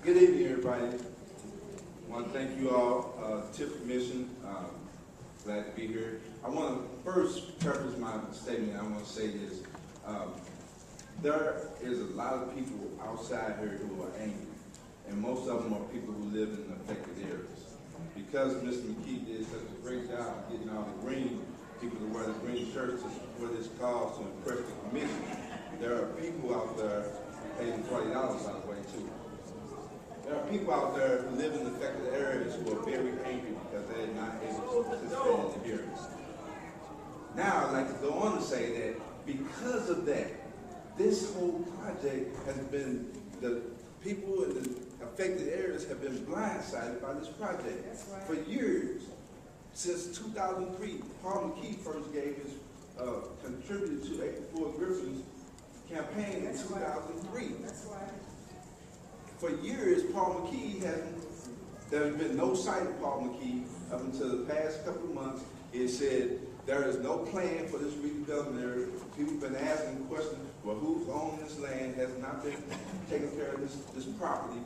Good evening, everybody. I want to thank you all, TIP Commission. Glad to be here. I want to first preface my statement. I want to say this. There is a lot of people outside here who are angry, and most of them are people who live in affected areas. Because Mr. McKee did such a great job of getting all the green people to wear the green shirts for this cause to impress the commission, there are people out there paying $40 by the way too. There are people out there who live in affected areas who are very angry because they are not able to participate in the hearings. Now I'd like to go on to say that because of that, this whole project has been, the people in the affected areas have been blindsided by this project. Right. For years. Since 2003, Paul McKee first gave his, contributed to April 4 Griffin's campaign in 2003. That's right. For years, Paul McKee there's been no sight of Paul McKee up until the past couple of months. It said there is no plan for this redevelopment area. People have been asking questions, well, who's on this land, has not been taking care of this property.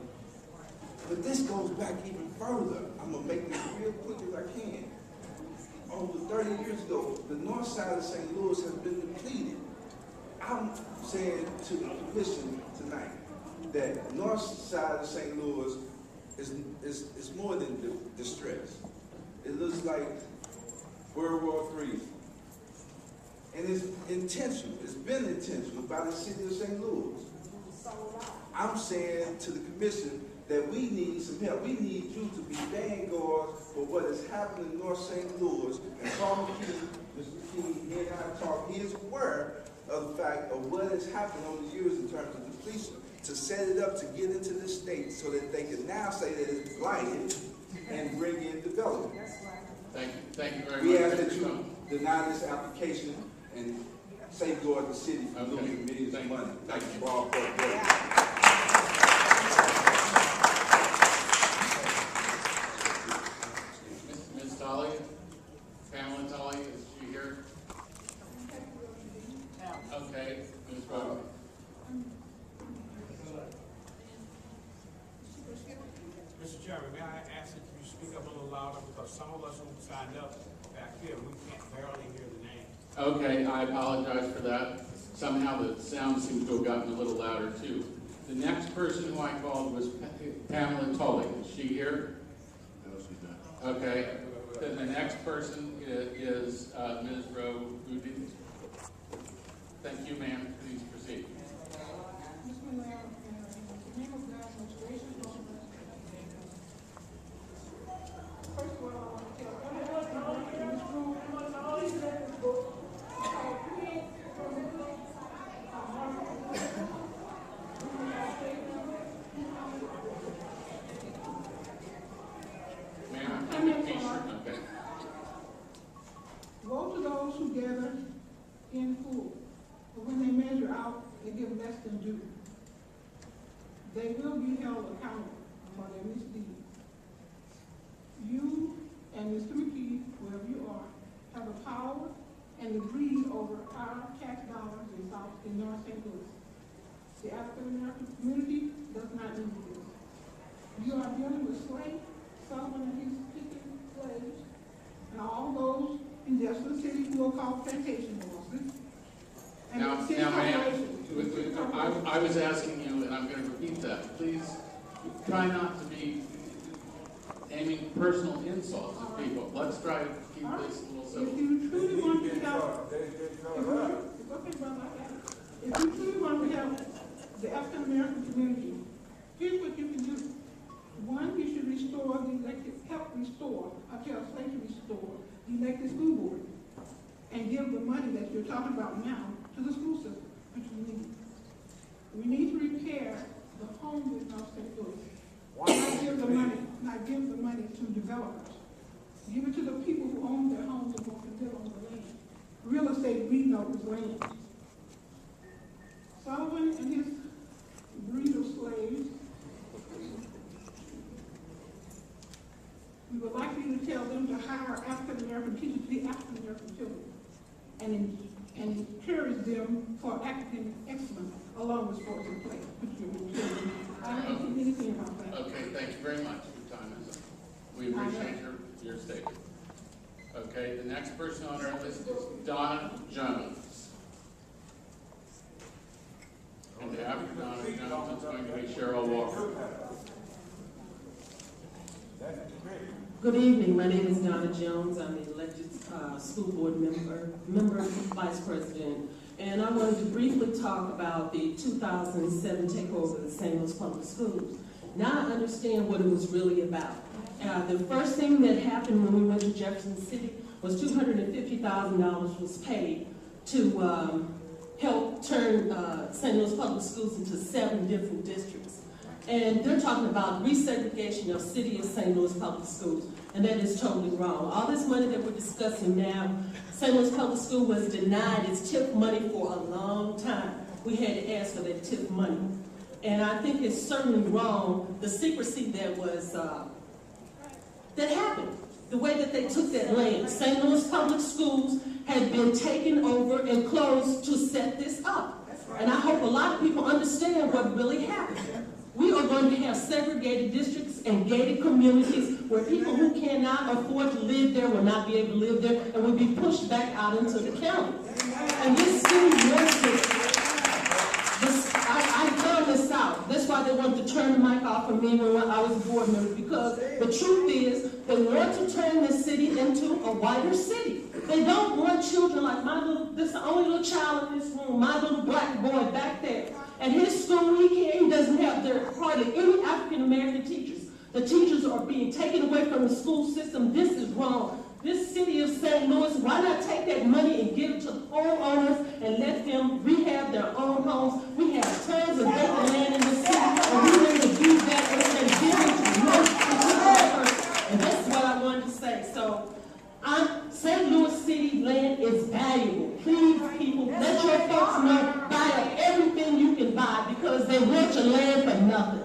But this goes back even further. I'm going to make this real quick as I can. Over 30 years ago, the north side of St. Louis has been depleted. I'm saying to the commission tonight that the north side of St. Louis is more than distress. It looks like World War III. And it's intentional. It's been intentional by the city of St. Louis. I'm saying to the commission that we need some help. We need you to be vanguards for what is happening in North St. Louis. And Paul McKee, Mr. McKee, he and I talk, he is aware of the fact of what has happened over the years in terms of depletion, to set it up to get into the state so that they can now say that it's blighted and bring in development. That's right. Thank you very much. We ask that you deny this application and safeguard the city from Okay. losing millions of money. Thank Thank you. you all for it. Ms. Tully, Pamela Tully, is she here? Okay, Ms. Rhoda. Mr. Chairman, may I ask that you speak up a little louder because some of us who signed up back here, we can't barely hear the name. Okay, I apologize for that. Somehow the sound seems to have gotten a little louder too. The next person who I called was Pamela Tully. Is she here? No, she's not. Okay. Then the next person is Ms. Rhoda. Thank you, ma'am. Please proceed. Mr. Mayor, in the name of God, most gracious Lord, first of all, I want to tell everyone in this room, please let this book create from the book Ma'am, I'm a t-shirt. Okay. woe to those who gather in full, but when they measure out, they give less than due. They will be held accountable for their misdeeds. You and Mr. McKee, wherever you are, have the power and the greed over our tax dollars in North St. Louis. The African American community does not need this. You are dealing with slaves, Sullivan and his picking slaves, and all those in Jessup City who are called plantation bosses. And Now, city corporations. I was asking you, and I'm going to repeat that. Please try not to be aiming personal insults at people. Let's try to keep this a little If civil. you truly want to help, if you truly want to help the African American community, here's what you can do. One, you should restore the elected, help restore, I tell Slate to restore the elected school board and give the money that you're talking about now to the school system, which we need. We need to repair the homes in North St. Louis. Not give the money to developers. Give it to the people who own their homes and want to live on the land. Real estate, we know, is land. Sullivan and his breed of slaves, we would like you to tell them to hire African American teachers to be African American children and encourage them for academic excellence along with sports and play. I don't think anything about that. very much. Your time is up. We appreciate your statement. Okay, the next person on our list is Donna Jones. And after Donna Jones, it's going to be Cheryl Walker. Good evening. My name is Donna Jones. I'm the elected school board member, vice president, and I wanted to briefly talk about the 2007 takeover of the St. Louis Public Schools. Now I understand what it was really about. The first thing that happened when we went to Jefferson City was $250,000 was paid to help turn St. Louis Public Schools into 7 different districts. And they're talking about resegregation of City of St. Louis Public Schools, and that is totally wrong. All this money that we're discussing now, St. Louis Public School was denied its TIF money for a long time. We had to ask for that TIF money. And I think it's certainly wrong, the secrecy that was, that happened, the way that they took that land. St. Louis Public Schools had been taken over and closed to set this up. And I hope a lot of people understand what really happened. We are going to have segregated districts and gated communities where people who cannot afford to live there will not be able to live there and will be pushed back out into the county. And this city wants this. I found this out. That's why they wanted to turn the mic off for me when I was a board member, because the truth is they want to turn this city into a whiter city. They don't want children like this is the only little child in this room, my little black boy back there. At his school, he doesn't have hardly any African-American teachers. The teachers are being taken away from the school system. This is wrong. This city of St. Louis, why not take that money and give it to homeowners and let them rehab their own homes? We have tons of vacant land in the city, and we need to do that and give it to the most particular person. And that's what I wanted to say. So, St. Louis City land is valuable. Please, people, let your folks know, buy up everything you can buy because they want your land for nothing.